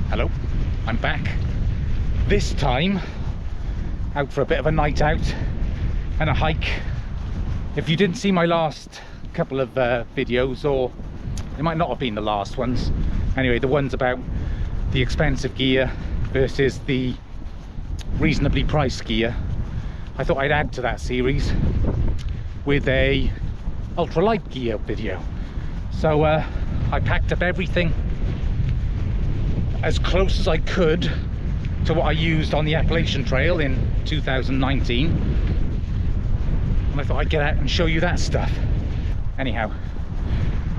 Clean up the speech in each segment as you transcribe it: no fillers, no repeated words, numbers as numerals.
Hello, I'm back. This time out for a bit of a night out and a hike. If you didn't see my last couple of videos, or it might not have been the last ones, anyway, the ones about the expensive gear versus the reasonably priced gear, I thought I'd add to that series with a ultralight gear video. So I packed up everything as close as I could to what I used on the Appalachian Trail in 2019, and I thought I'd get out and show you that stuff. Anyhow,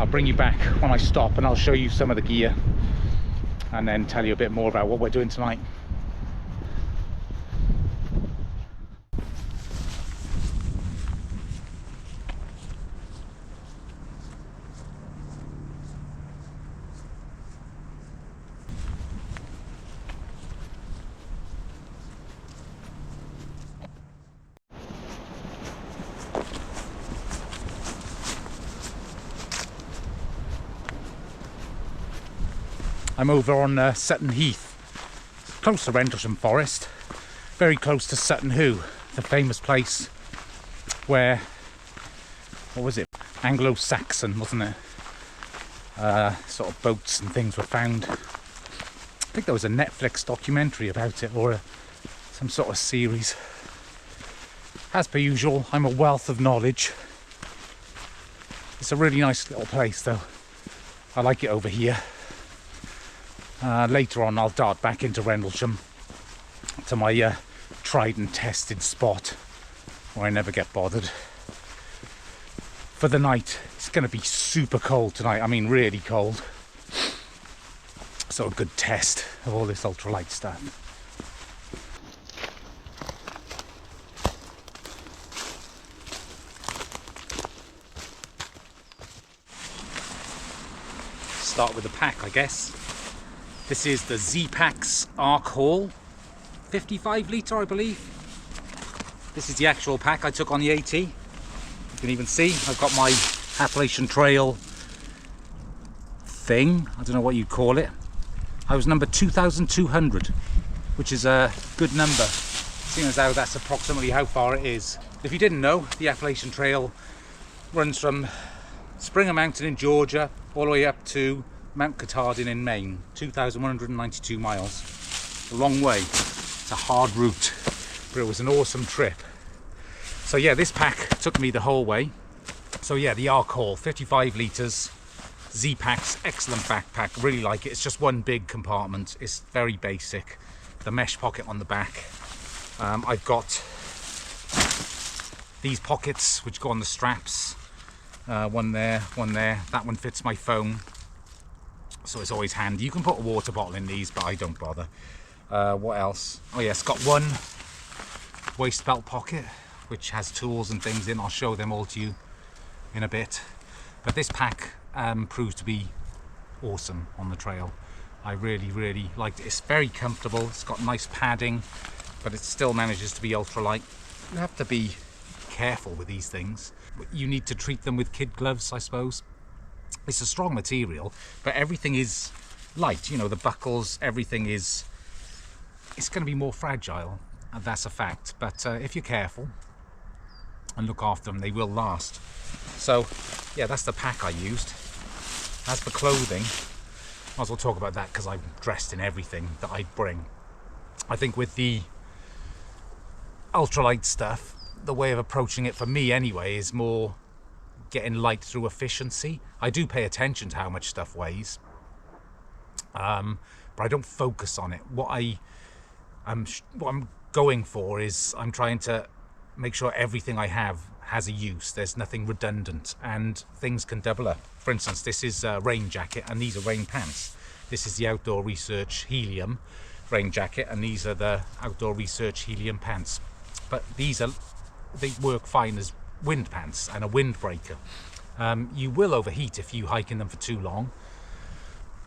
I'll bring you back when I stop and I'll show you some of the gear and then tell you a bit more about what we're doing tonight. I'm over on Sutton Heath, close to Rendlesham Forest, very close to Sutton Hoo, the famous place where, what was it, Anglo-Saxon, wasn't it? Sort of boats and things were found. I think there was a Netflix documentary about it, or some sort of series. As per usual, I'm a wealth of knowledge. It's a really nice little place though. I like it over here. Later on I'll dart back into Rendlesham to my tried and tested spot where I never get bothered. For the night, it's going to be super cold tonight, I mean really cold. So a good test of all this ultralight stuff. Start with the pack, I guess. This is the ZPacks ArcHaul, 55 litre I believe. This is the actual pack I took on the AT. You can even see I've got my Appalachian Trail thing, I don't know what you'd call it. I was number 2200, which is a good number, seeing as how that's approximately how far it is. If you didn't know, the Appalachian Trail runs from Springer Mountain in Georgia all the way up to Mount Katahdin in Maine, 2,192 miles. A long way. It's a hard route, but it was an awesome trip. So yeah, this pack took me the whole way. So yeah, the ArcHaul, 55 litres, ZPacks, excellent backpack, really like it. It's just one big compartment, it's very basic. The mesh pocket on the back. I've got these pockets which go on the straps. One there, that one fits my phone. So it's always handy. You can put a water bottle in these, but I don't bother. What else? Oh yeah, it's got one waist belt pocket which has tools and things in. I'll show them all to you in a bit. But this pack proves to be awesome on the trail. I really liked it. It's very comfortable, it's got nice padding, but it still manages to be ultralight. You have to be careful with these things. You need to treat them with kid gloves, I suppose. It's a strong material, but everything is light, you know, the buckles, everything is, it's going to be more fragile, and that's a fact. But if you're careful and look after them, they will last. So yeah, that's the pack I used. As for clothing, might as well talk about that because I'm dressed in everything that I bring. I think with the ultralight stuff, the way of approaching it for me anyway is more getting light through efficiency. I do pay attention to how much stuff weighs, but I don't focus on it. What I'm going for is I'm trying to make sure everything I have has a use. There's nothing redundant, and things can double up. For instance, this is a rain jacket and these are rain pants. This is the Outdoor Research Helium rain jacket and these are the Outdoor Research Helium pants. But they work fine as wind pants and a windbreaker. You will overheat if you hike in them for too long,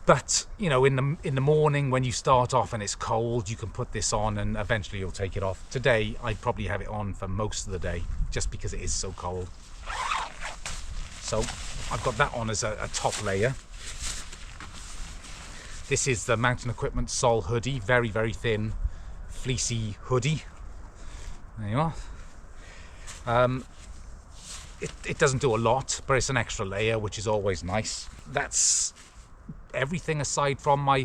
but you know, in the morning when you start off and it's cold, you can put this on and eventually you'll take it off. Today I'd probably have it on for most of the day just because it is so cold. So I've got that on as a top layer. This is the Mountain Equipment Sol hoodie, very, very thin, fleecy hoodie. There you are. It doesn't do a lot, but it's an extra layer, which is always nice. That's everything aside from my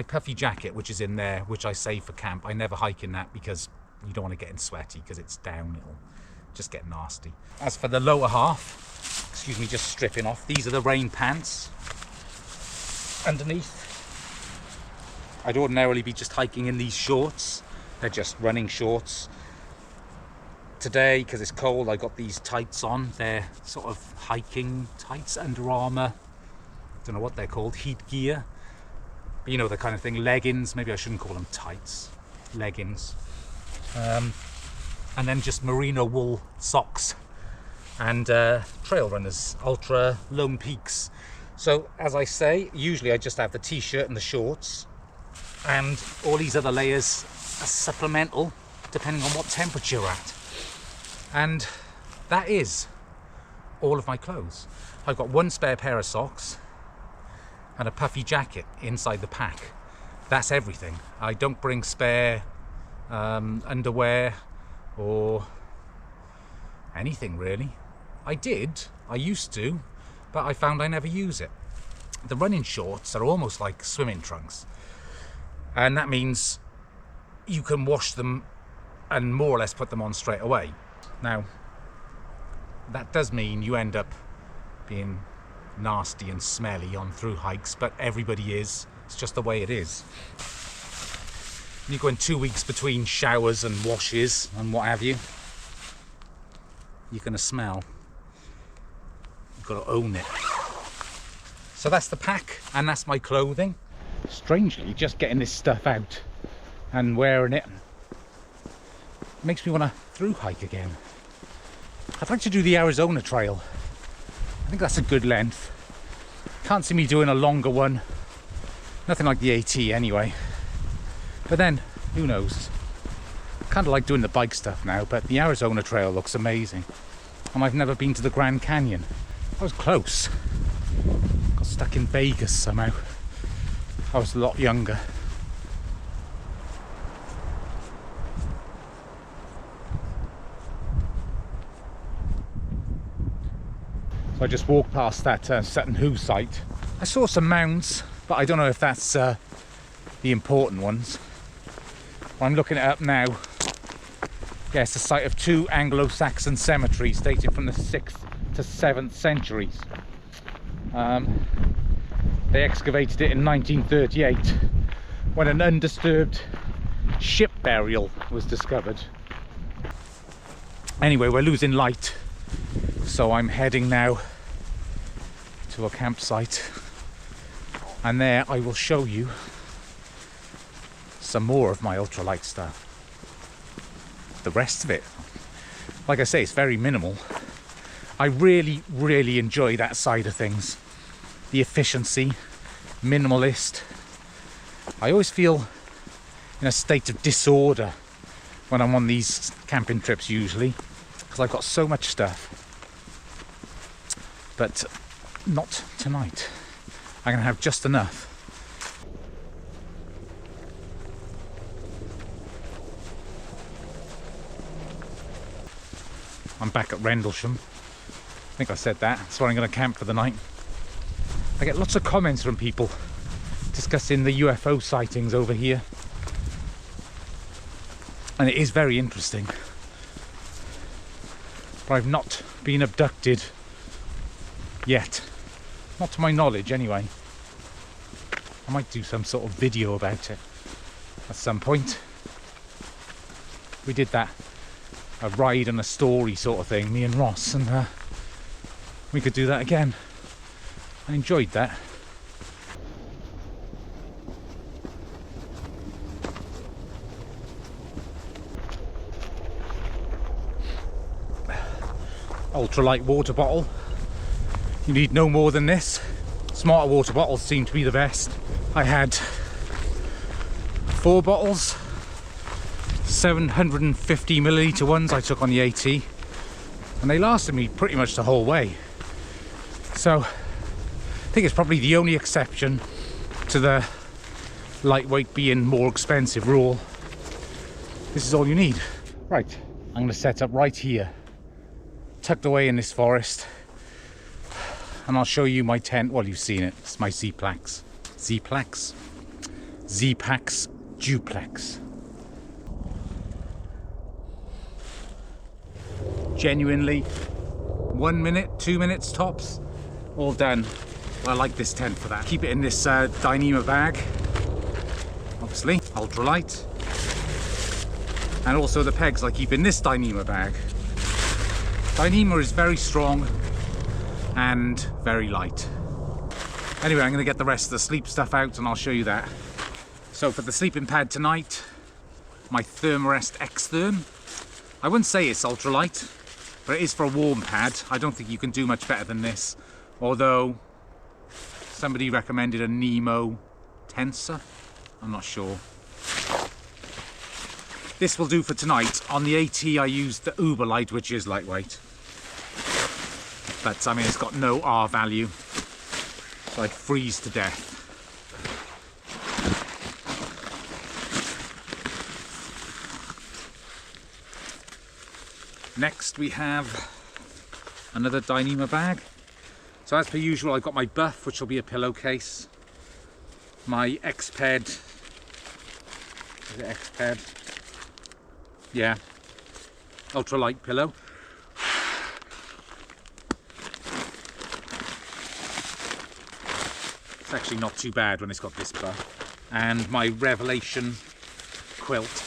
puffy jacket, which is in there, which I save for camp. I never hike in that because you don't want to get in sweaty because it's down, it'll just get nasty. As for the lower half, excuse me, just stripping off, these are the rain pants underneath. I'd ordinarily be just hiking in these shorts. They're just running shorts. Today, because it's cold, I got these tights on. They're sort of hiking tights, Under Armour. Don't know what they're called, heat gear. But you know, the kind of thing, leggings. Maybe I shouldn't call them tights, leggings. And then just merino wool socks and trail runners, Ultra Lone Peaks. So as I say, usually I just have the t-shirt and the shorts, and all these other layers are supplemental depending on what temperature you're at. And that is all of my clothes. I've got one spare pair of socks and a puffy jacket inside the pack. That's everything. I don't bring spare underwear or anything really. I used to, but I found I never use it. The running shorts are almost like swimming trunks, and that means you can wash them and more or less put them on straight away. Now, that does mean you end up being nasty and smelly on through hikes, but everybody is. It's just the way it is. You go in 2 weeks between showers and washes and what have you, you're going to smell. You've got to own it. So that's the pack, and that's my clothing. Strangely, just getting this stuff out and wearing it makes me want to through hike again. I'd like to do the Arizona Trail. I think that's a good length. Can't see me doing a longer one. Nothing like the AT anyway. But then, who knows? Kind of like doing the bike stuff now, but the Arizona Trail looks amazing. And I've never been to the Grand Canyon. I was close. Got stuck in Vegas somehow. I was a lot younger. So I just walked past that Sutton Hoo site. I saw some mounds, but I don't know if that's the important ones. I'm looking it up now. Yeah, it's the site of 2 Anglo-Saxon cemeteries dating from the 6th to 7th centuries. They excavated it in 1938 when an undisturbed ship burial was discovered. Anyway, we're losing light, so I'm heading now to a campsite, and there I will show you some more of my ultralight stuff. The rest of it, like I say, it's very minimal. I really enjoy that side of things. The efficiency, minimalist. I always feel in a state of disorder when I'm on these camping trips usually, because I've got so much stuff. But not tonight. I'm going to have just enough. I'm back at Rendlesham. I think I said that. That's where I'm going to camp for the night. I get lots of comments from people discussing the UFO sightings over here. And it is very interesting. But I've not been abducted yet. Not to my knowledge anyway. I might do some sort of video about it at some point. We did that, a ride and a story sort of thing, me and Ross, and we could do that again. I enjoyed that. Ultralight water bottle. You need no more than this. Smarter water bottles seem to be the best. I had 4 bottles, 750 milliliter ones I took on the AT, and they lasted me pretty much the whole way. So I think it's probably the only exception to the lightweight being more expensive rule, this is all you need. Right, I'm going to set up right here, tucked away in this forest, and I'll show you my tent. Well, you've seen it. It's my ZPacks Duplex. Genuinely 1 minute, 2 minutes tops, all done. Well, I like this tent for that. Keep it in this Dyneema bag, obviously, Ultralight. And also the pegs I keep in this Dyneema bag. Dyneema is very strong and very light. Anyway, I'm going to get the rest of the sleep stuff out and I'll show you that. So for the sleeping pad tonight, my Thermarest X Therm. I wouldn't say it's ultralight, but it is for a warm pad. I don't think you can do much better than this. Although somebody recommended a Nemo Tensor. I'm not sure. This will do for tonight. On the AT I used the Ultralight, which is lightweight. But I mean, it's got no R value. So I'd freeze to death. Next we have another Dyneema bag. So as per usual, I've got my buff, which will be a pillowcase. My Exped. Is it Exped? Yeah. Ultralight pillow. It's actually not too bad when it's got this buff. And my Revelation quilt.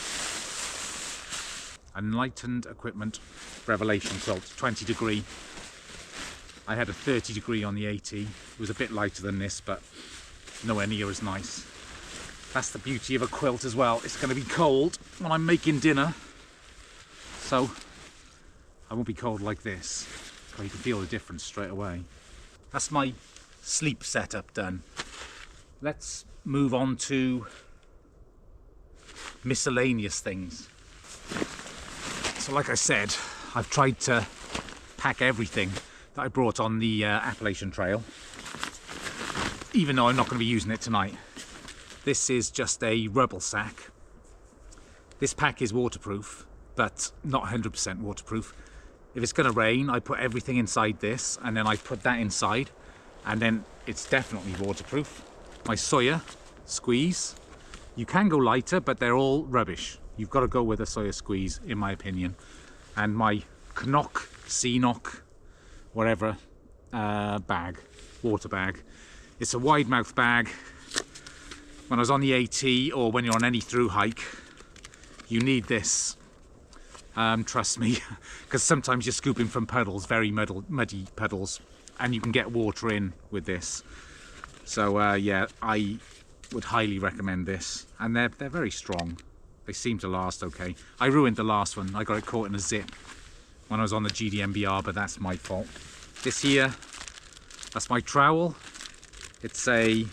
Enlightened Equipment Revelation quilt, 20 degree. I had a 30 degree on the AT. It was a bit lighter than this, but nowhere near as nice. That's the beauty of a quilt as well. It's going to be cold when I'm making dinner, so I won't be cold like this. But you can feel the difference straight away. That's my sleep setup done. Let's move on to miscellaneous things. So like I said, I've tried to pack everything that I brought on the Appalachian Trail, even though I'm not going to be using it tonight. This is just a rubble sack. This pack is waterproof, but not 100% waterproof. If it's going to rain, I put everything inside this, and then I put that inside, and then it's definitely waterproof. My Sawyer squeeze. You can go lighter, but they're all rubbish. You've got to go with a Sawyer squeeze, in my opinion. And my Knock, C-Knock, whatever, bag, water bag. It's a wide mouth bag. When I was on the AT, or when you're on any Thru-Hike, you need this. Trust me, because sometimes you're scooping from puddles, very muddy puddles, and you can get water in with this. So yeah, I would highly recommend this. And they're very strong. They seem to last okay. I ruined the last one. I got it caught in a zip when I was on the GDMBR, but that's my fault. This here, that's my trowel. It's a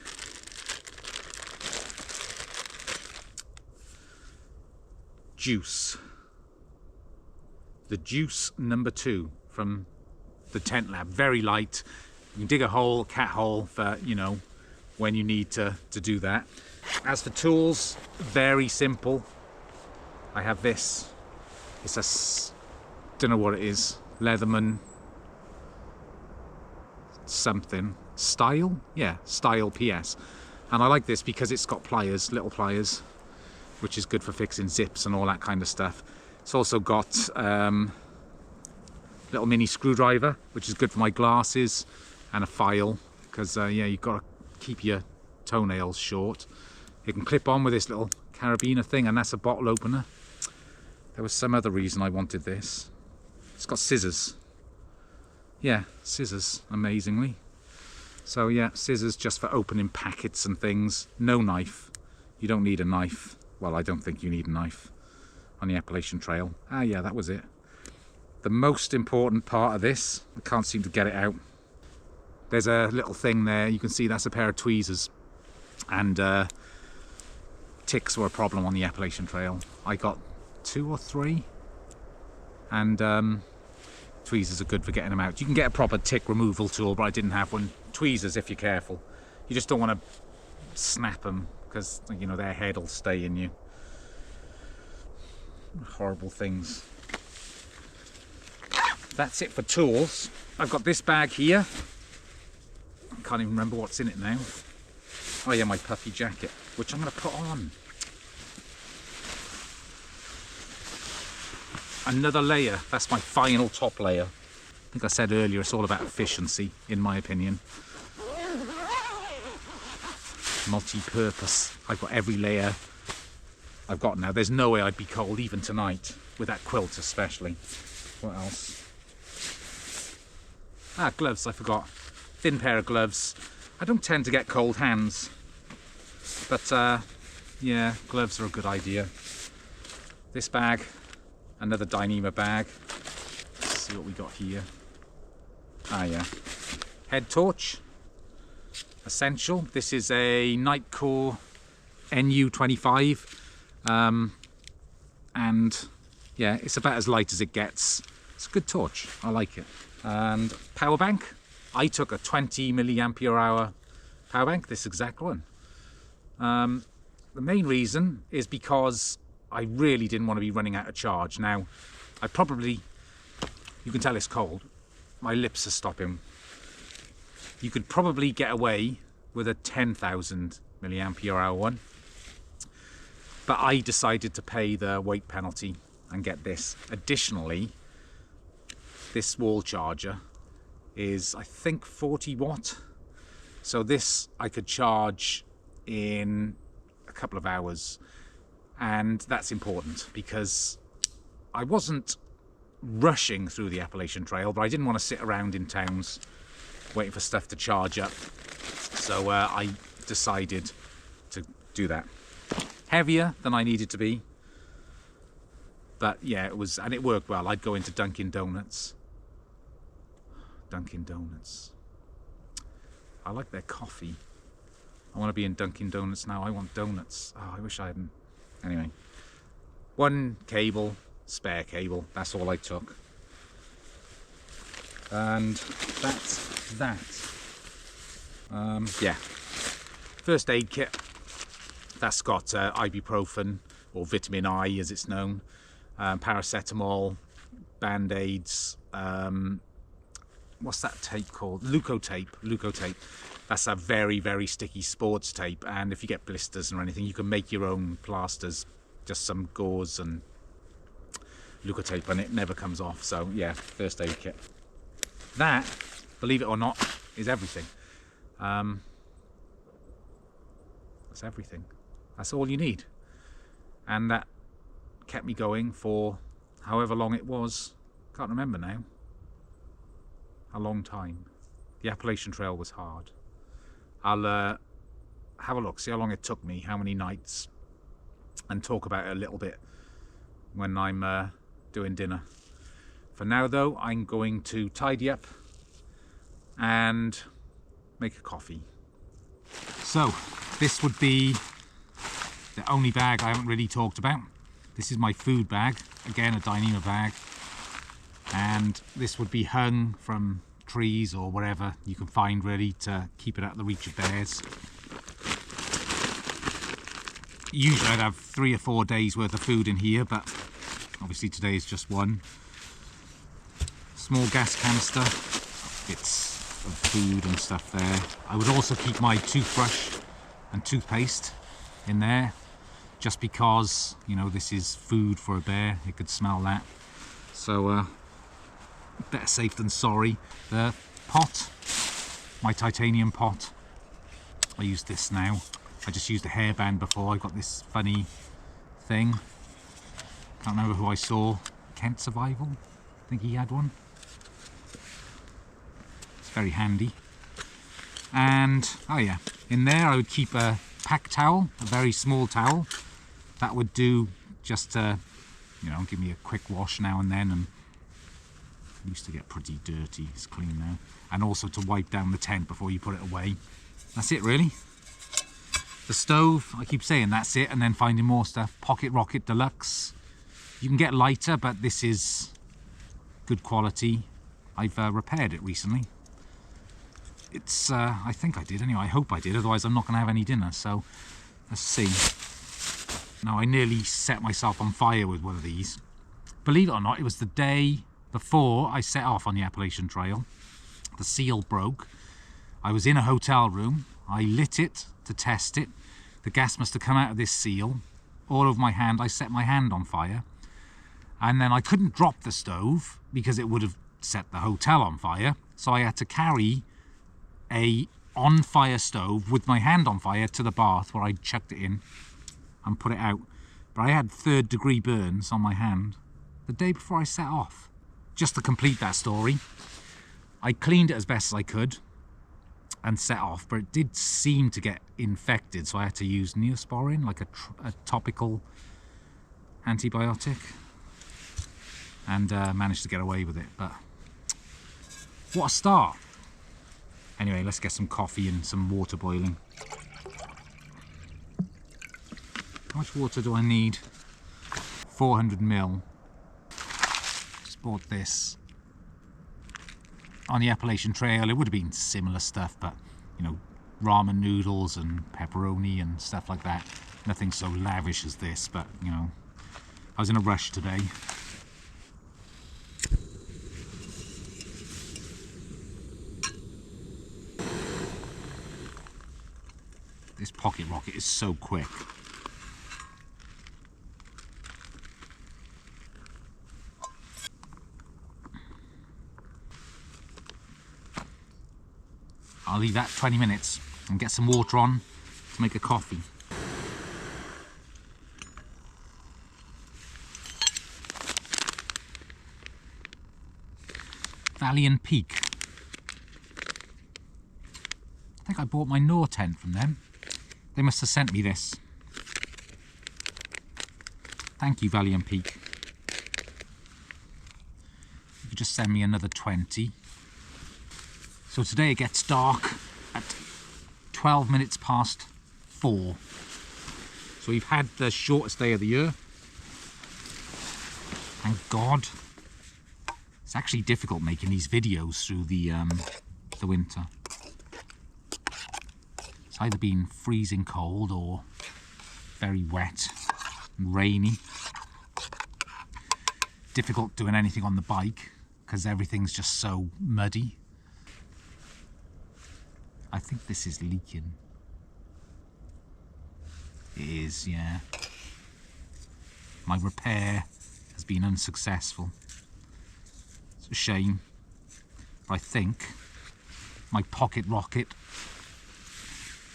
Juice. The Juice #2 from the Tent Lab. Very light. You can dig a hole, cat hole, for, you know, when you need to do that. As for tools, very simple. I have this. It's a, don't know what it is, Leatherman something. Style? Yeah, Style PS. And I like this because it's got pliers, little pliers, which is good for fixing zips and all that kind of stuff. It's also got little mini screwdriver, which is good for my glasses, and a file, because yeah, you've got to keep your toenails short. You can clip on with this little carabiner thing, and that's a bottle opener. There was some other reason I wanted this. It's got scissors. Yeah, scissors, amazingly. So yeah, scissors just for opening packets and things. No knife. You don't need a knife. Well, I don't think you need a knife on the Appalachian Trail. Ah yeah, that was it. The most important part of this, I can't seem to get it out. There's a little thing there, you can see that's a pair of tweezers. And ticks were a problem on the Appalachian Trail. I got 2 or 3. And tweezers are good for getting them out. You can get a proper tick removal tool, but I didn't have one. Tweezers, if you're careful. You just don't want to snap them, because, you know, their head will stay in you. Horrible things. That's it for tools. I've got this bag here. I can't even remember what's in it now. Oh yeah, my puffy jacket, which I'm going to put on. Another layer. That's my final top layer. I think I said earlier it's all about efficiency, in my opinion. Multi-purpose. I've got every layer I've got now. There's no way I'd be cold even tonight, with that quilt especially. What else? Ah, gloves, I forgot. Thin pair of gloves. I don't tend to get cold hands, but yeah, gloves are a good idea. This bag, another Dyneema bag. Let's see what we got here. Ah yeah, head torch, essential. This is a Nitecore NU25, and yeah, it's about as light as it gets. It's a good torch, I like it. And power bank. I took a 20 milliampere hour power bank, this exact one. The main reason is because I really didn't want to be running out of charge. Now, I probably, you can tell it's cold, my lips are stopping. You could probably get away with a 10,000 milliampere hour one, but I decided to pay the weight penalty and get this. Additionally, this wall charger is, I think, 40 watt. So this I could charge in a couple of hours. And that's important because I wasn't rushing through the Appalachian Trail, but I didn't want to sit around in towns waiting for stuff to charge up. So I decided to do that. Heavier than I needed to be. But yeah, it was, and it worked well. I'd go into Dunkin' Donuts. Dunkin' Donuts. I like their coffee. I want to be in Dunkin' Donuts now. I want donuts. Oh, I wish I hadn't. Anyway, one cable, spare cable. That's all I took. And that's that. Yeah. First aid kit. That's got ibuprofen, or vitamin I as it's known, paracetamol, band-aids, what's that tape called? Leukotape. That's a very, very sticky sports tape, and if you get blisters or anything, you can make your own plasters, just some gauze and Leukotape, and it never comes off. So yeah, first aid kit. That, believe it or not, is everything. That's everything. That's all you need. And that kept me going for however long it was. Can't remember now. A long time. The Appalachian Trail was hard. I'll have a look, see how long it took me, how many nights, and talk about it a little bit when I'm doing dinner. For now though, I'm going to tidy up and make a coffee. So this would be the only bag I haven't really talked about. This is my food bag, again a Dyneema bag, and this would be hung from trees or wherever you can find really to keep it out of the reach of bears. Usually I'd have 3 or 4 days worth of food in here, but obviously today is just one. Small gas canister, bits of food and stuff there. I would also keep my toothbrush and toothpaste in there, just because, you know, this is food for a bear, it could smell that. So better safe than sorry. The pot, my titanium pot, I use this now. I just used a hairband before. I got this funny thing. Can't remember who I saw. Kent Survival, I think he had one. It's very handy. And oh yeah, in there I would keep a pack towel, a very small towel. That would do just to, you know, give me a quick wash now and then, and it used to get pretty dirty. It's clean now. And also to wipe down the tent before you put it away. That's it really. The stove, I keep saying that's it, and then finding more stuff. Pocket Rocket Deluxe. You can get lighter, but this is good quality. I've repaired it recently. It's, I think I did anyway, I hope I did, otherwise I'm not going to have any dinner. So Let's see. Now, I nearly set myself on fire with one of these. Believe it or not, it was the day before I set off on the Appalachian Trail. The seal broke. I was in a hotel room. I lit it to test it. The gas must have come out of this seal. All over my hand, I set my hand on fire. And then I couldn't drop the stove because it would have set the hotel on fire. So I had to carry a on-fire stove with my hand on fire to the bath where I chucked it in and put it out. But I had 3rd-degree burns on my hand the day before I set off. Just to complete that story, I cleaned it as best as I could and set off, but it did seem to get infected, so I had to use Neosporin, like a topical antibiotic, and managed to get away with it. But what a start. Anyway, let's get some coffee and some water boiling. How much water do I need? 400 ml. Just bought this on the Appalachian Trail. It would have been similar stuff, but you know, ramen noodles and pepperoni and stuff like that. Nothing so lavish as this, but you know, I was in a rush today. This pocket rocket is so quick. I'll leave that 20 minutes and get some water on to make a coffee. Valiant Peak. I think I bought my Nor tent from them. They must have sent me this. Thank you, Valiant Peak. You could just send me another 20. So today it gets dark at 12 minutes past 4. So we've had the shortest day of the year. Thank God. It's actually difficult making these videos through the winter. It's either been freezing cold or very wet and rainy. Difficult doing anything on the bike because everything's just so muddy. I think this is leaking. It is, yeah. My repair has been unsuccessful. It's a shame. But I think my pocket rocket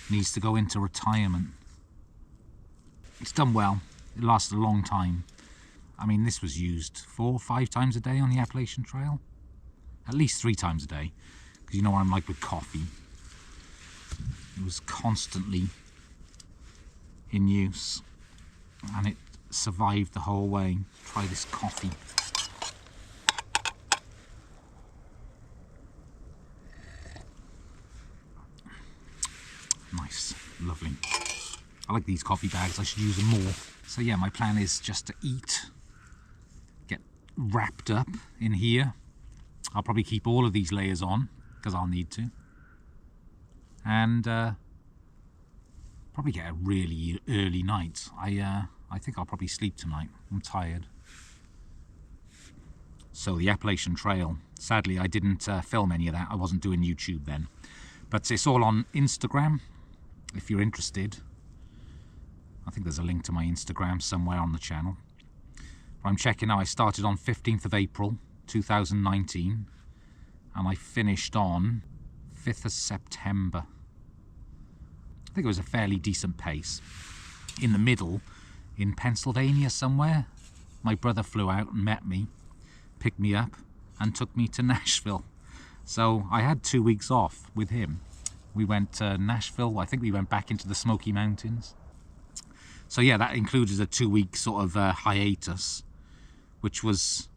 needs to go into retirement. It's done well. It lasted a long time. I mean, this was used 4 or 5 times a day on the Appalachian Trail. At least 3 times a day. Because you know what I'm like with coffee. It was constantly in use. And it survived the whole way. Try this coffee. Nice, lovely. I like these coffee bags, I should use them more. So yeah, my plan is just to eat, get wrapped up in here. I'll probably keep all of these layers on, because I'll need to. And probably get a really early night. I think I'll probably sleep tonight, I'm tired. So the Appalachian Trail, sadly I didn't film any of that, I wasn't doing YouTube then. But it's all on Instagram. If you're interested, I think there's a link to my Instagram somewhere on the channel. But I'm checking now, I started on 15th of April 2019 and I finished on 5th of September. I think it was a fairly decent pace. In the middle, in Pennsylvania somewhere, my brother flew out and met me, picked me up and took me to Nashville. So I had 2 weeks off with him. We went to Nashville, I think we went back into the Smoky Mountains. So yeah, that included a 2-week sort of hiatus, which was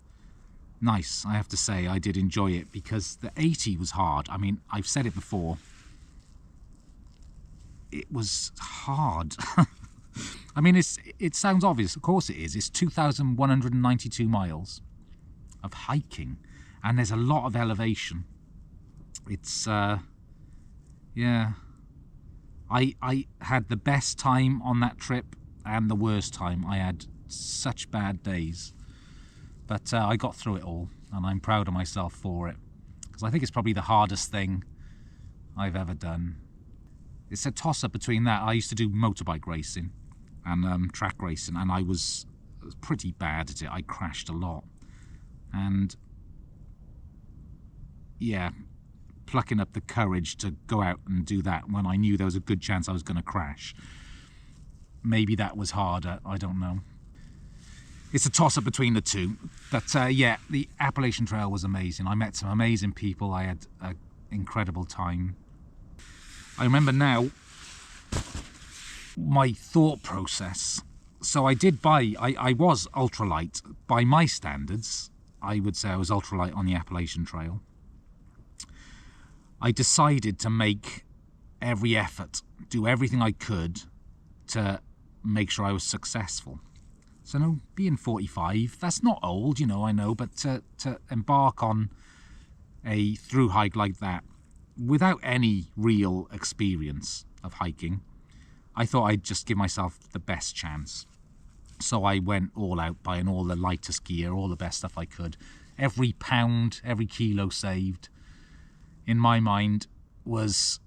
nice, I have to say. I did enjoy it because the 80 was hard. I mean, I've said it before. It was hard. I mean, it sounds obvious, of course it is. It's 2,192 miles of hiking and there's a lot of elevation. It's, yeah, I had the best time on that trip and the worst time. I had such bad days. But I got through it all, and I'm proud of myself for it. Because I think it's probably the hardest thing I've ever done. It's a toss-up between that. I used to do motorbike racing and track racing, and I was pretty bad at it. I crashed a lot. And yeah, plucking up the courage to go out and do that when I knew there was a good chance I was going to crash. Maybe that was harder, I don't know. It's a toss-up between the two. But yeah, the Appalachian Trail was amazing. I met some amazing people. I had an incredible time. I remember now my thought process. So I did buy, I was ultralight. By my standards, I would say I was ultralight on the Appalachian Trail. I decided to make every effort, do everything I could to make sure I was successful. So no, being 45, that's not old, you know, I know, but to embark on a through-hike like that, without any real experience of hiking, I thought I'd just give myself the best chance. So I went all out, buying all the lightest gear, all the best stuff I could. Every pound, every kilo saved, in my mind, was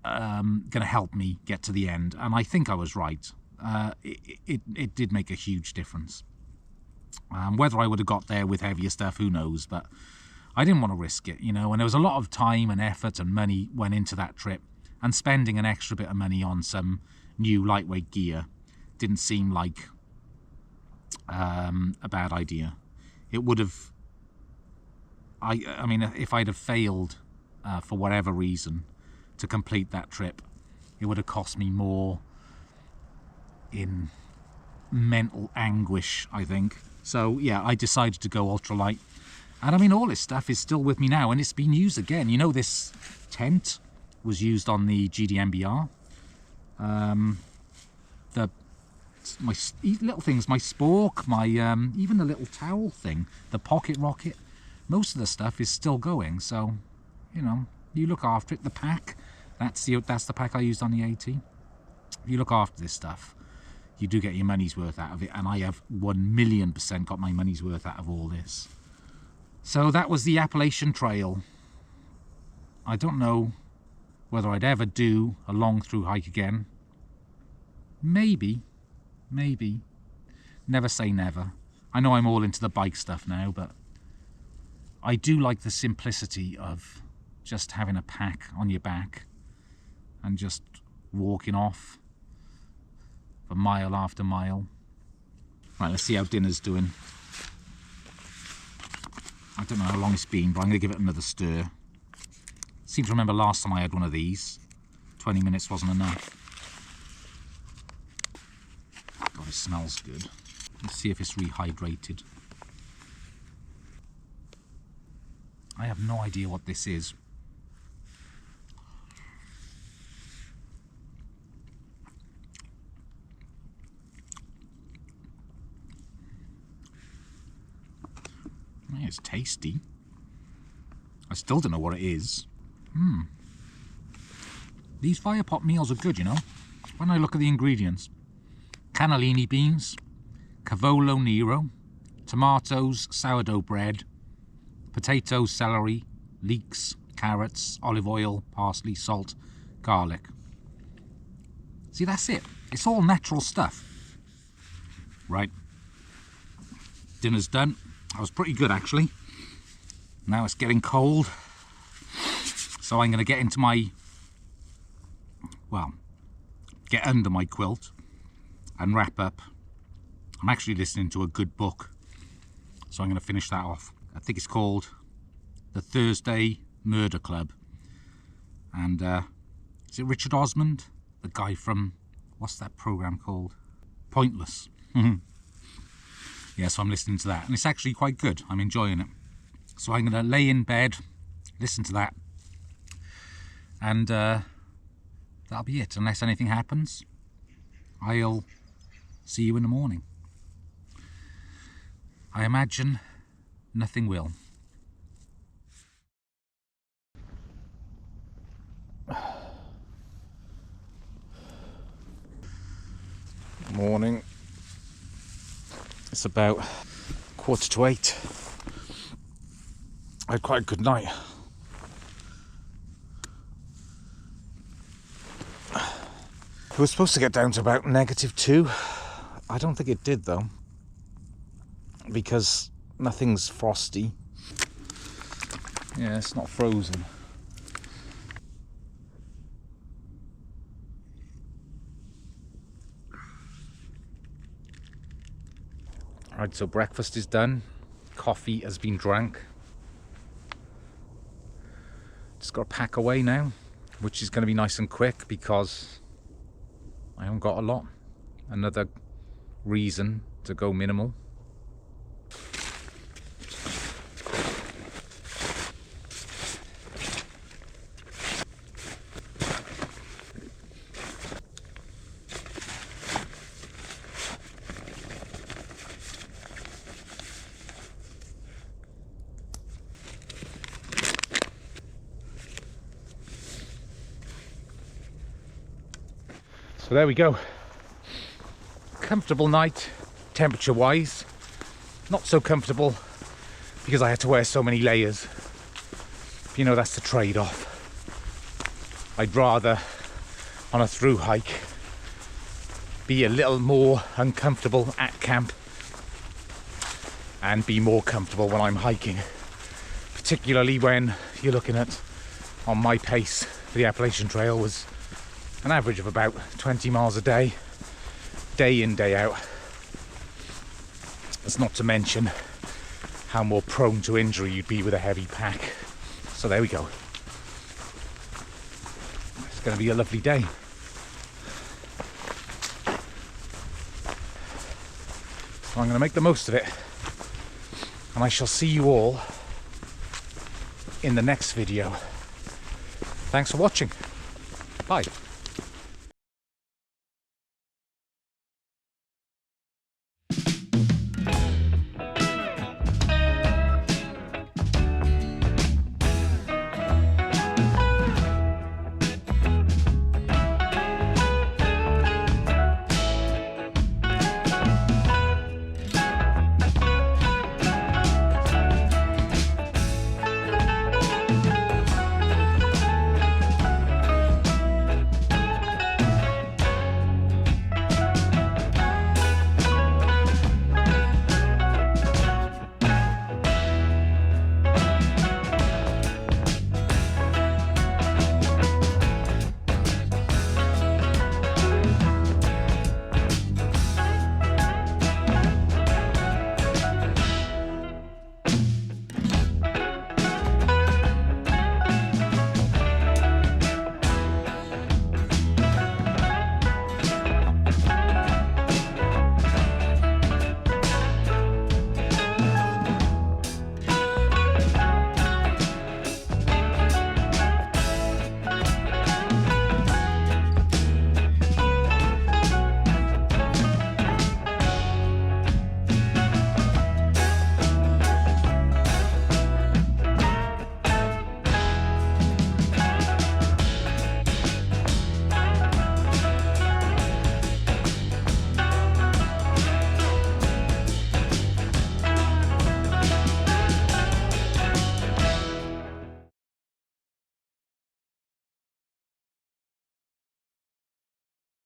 going to help me get to the end. And I think I was right. It did make a huge difference. Whether I would have got there with heavier stuff, who knows, but I didn't want to risk it, you know, and there was a lot of time and effort and money went into that trip, and spending an extra bit of money on some new lightweight gear didn't seem like a bad idea. It would have, I mean, if I'd have failed for whatever reason to complete that trip, it would have cost me more in mental anguish, I think. So yeah, I decided to go ultralight, and I mean, all this stuff is still with me now, and it's been used again. You know, this tent was used on the GDMBR. My little things, my spork, my even the little towel thing, the pocket rocket, most of the stuff is still going. So, you know, you look after it. The pack, that's the pack I used on the AT. If you look after this stuff, you do get your money's worth out of it, and I have 1,000,000% got my money's worth out of all this. So that was the Appalachian Trail. I don't know whether I'd ever do a long through hike again. Maybe. Never say never. I know I'm all into the bike stuff now, but I do like the simplicity of just having a pack on your back and just walking off for mile after mile. Right, let's see how dinner's doing. I don't know how long it's been, but I'm going to give it another stir. Seem to remember last time I had one of these, 20 minutes wasn't enough. God, it smells good. Let's see if it's rehydrated. I have no idea what this is. It's tasty. I still don't know what it is. These fire pot meals are good, you know, when I look at the ingredients. Cannellini beans, cavolo nero, tomatoes, sourdough bread, potatoes, celery, leeks, carrots, olive oil, parsley, salt, garlic. See, that's it. It's all natural stuff. Right. Dinner's done. That was pretty good, actually. Now it's getting cold, so I'm going to get into my, well, get under my quilt and wrap up. I'm actually listening to a good book, so I'm going to finish that off. I think it's called The Thursday Murder Club. And is it Richard Osmond? The guy from, what's that program called? Pointless. Yeah, so I'm listening to that, and it's actually quite good. I'm enjoying it. So I'm going to lay in bed, listen to that, and that'll be it. Unless anything happens, I'll see you in the morning. I imagine nothing will. Morning. It's about 7:45. I had quite a good night. It was supposed to get down to about -2. I don't think it did though, because nothing's frosty. Yeah, it's not frozen. Right, so breakfast is done. Coffee has been drank. Just got to pack away now, which is going to be nice and quick because I haven't got a lot. Another reason to go minimal. So there we go. Comfortable night, temperature wise. Not so comfortable because I had to wear so many layers. But, you know, that's the trade-off. I'd rather on a through hike be a little more uncomfortable at camp and be more comfortable when I'm hiking. Particularly when you're looking at, on my pace for the Appalachian Trail was an average of about 20 miles a day in, day out. That's not to mention how more prone to injury you'd be with a heavy pack. So there we go. It's going to be a lovely day. So I'm going to make the most of it. And I shall see you all in the next video. Thanks for watching. Bye.